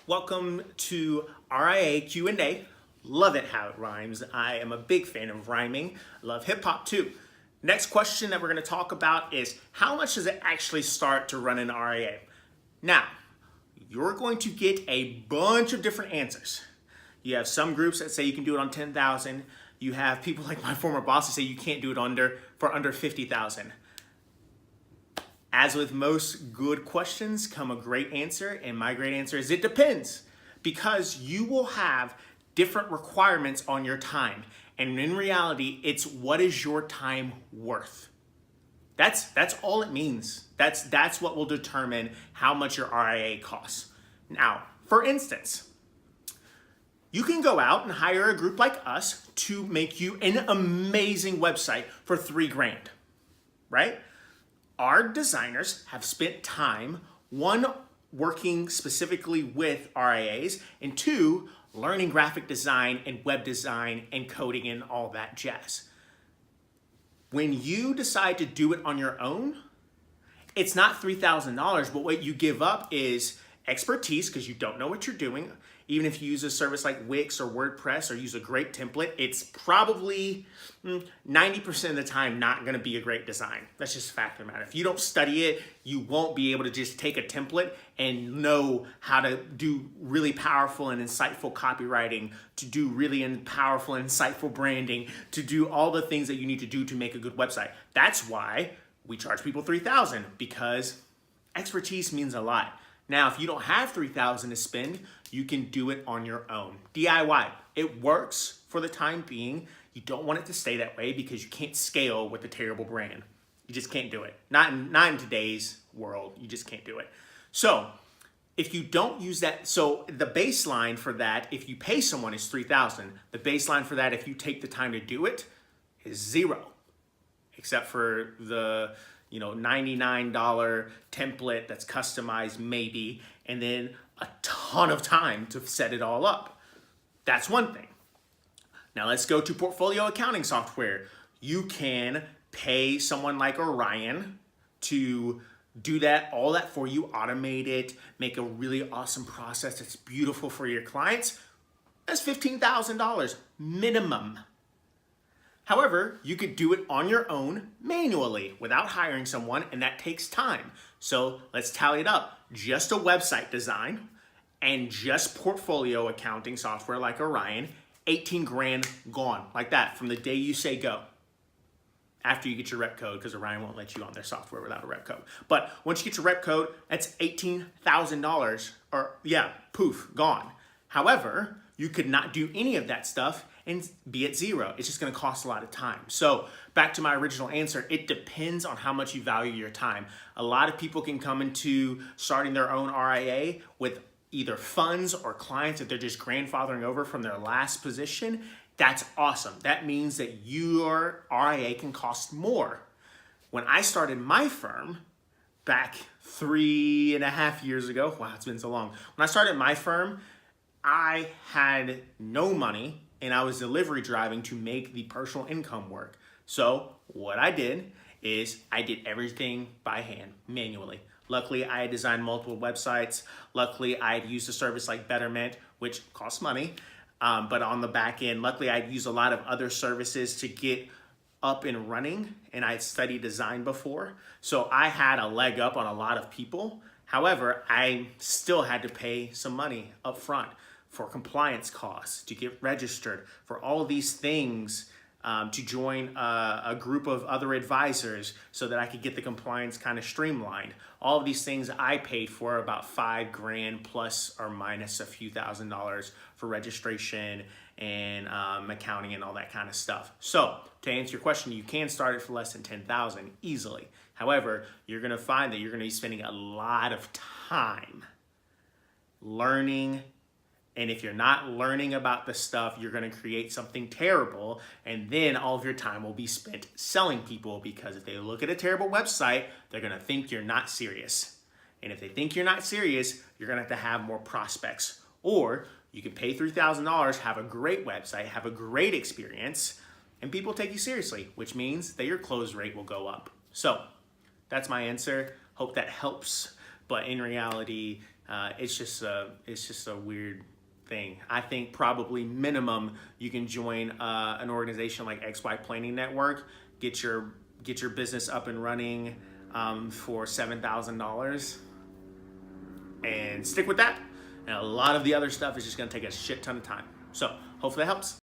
Welcome to RIA Q&A. Love it how it rhymes. I am a big fan of rhyming. Love hip hop too. Next question that we're going to talk about is how much does it actually start to run an RIA? Now, you're going to get a bunch of different answers. You have some groups that say you can do it on 10,000. You have people like my former boss who say you can't do it for under 50,000. As with most good questions come a great answer, and my great answer is it depends, because you will have different requirements on your time. And in reality, it's what is your time worth? That's all it means. That's what will determine how much your RIA costs. Now, for instance, you can go out and hire a group like us to make you an amazing website for $3,000, right? Our designers have spent time, one, working specifically with RIAs, and two, learning graphic design and web design and coding and all that jazz. When you decide to do it on your own, it's not $3,000, but what you give up is expertise because you don't know what you're doing. Even if you use a service like Wix or WordPress or use a great template, it's probably 90% of the time not going to be a great design. That's just a fact of the matter. If you don't study it, you won't be able to just take a template and know how to do really powerful and insightful copywriting, to do really powerful and insightful branding, to do all the things that you need to do to make a good website. That's why we charge people $3,000, because expertise means a lot. Now, if you don't have $3,000 to spend, you can do it on your own. DIY. It works for the time being. You don't want it to stay that way because you can't scale with a terrible brand. You just can't do it. Not in today's world. You just can't do it. So if you don't use that, so the baseline for that, if you pay someone, is $3,000. The baseline for that, if you take the time to do it, is $0, except for the $99 template that's customized maybe, and then a ton of time to set it all up. That's one thing. Now let's go to portfolio accounting software. You can pay someone like Orion to do all that for you, automate it, make a really awesome process that's beautiful for your clients. That's $15,000 minimum. However, you could do it on your own manually without hiring someone, and that takes time. So let's tally it up. Just a website design and just portfolio accounting software like Orion, $18,000 gone, like that, from the day you say go. After you get your rep code, because Orion won't let you on their software without a rep code. But once you get your rep code, that's $18,000, or poof, gone. However, you could not do any of that stuff and be at $0. It's just going to cost a lot of time. So back to my original answer, it depends on how much you value your time. A lot of people can come into starting their own RIA with either funds or clients that they're just grandfathering over from their last position. That's awesome. That means that your RIA can cost more. When I started my firm back 3.5 years ago, wow, it's been so long. When I started my firm, I had no money and I was delivery driving to make the personal income work. So what I did is I did everything by hand, manually. Luckily, I had designed multiple websites. Luckily, I had used a service like Betterment, which costs money. But on the back end, luckily, I'd used a lot of other services to get up and running, and I had studied design before. So I had a leg up on a lot of people. However, I still had to pay some money up front for compliance costs, to get registered, for all of these things, to join a group of other advisors so that I could get the compliance kind of streamlined. All of these things I paid for, about $5,000 plus or minus a few $1,000s for registration and accounting and all that kind of stuff. So to answer your question, you can start it for less than $10,000 easily. However, you're gonna find that you're gonna be spending a lot of time learning. And if you're not learning about the stuff, you're going to create something terrible. And then all of your time will be spent selling people, because if they look at a terrible website, they're going to think you're not serious. And if they think you're not serious, you're going to have more prospects. Or you can pay $3,000, have a great website, have a great experience, and people take you seriously, which means that your close rate will go up. So that's my answer. Hope that helps. But in reality, It's just a weird thing. I think probably minimum you can join an organization like XY Planning Network, get your business up and running for $7,000, and stick with that. And a lot of the other stuff is just going to take a shit ton of time. So hopefully that helps.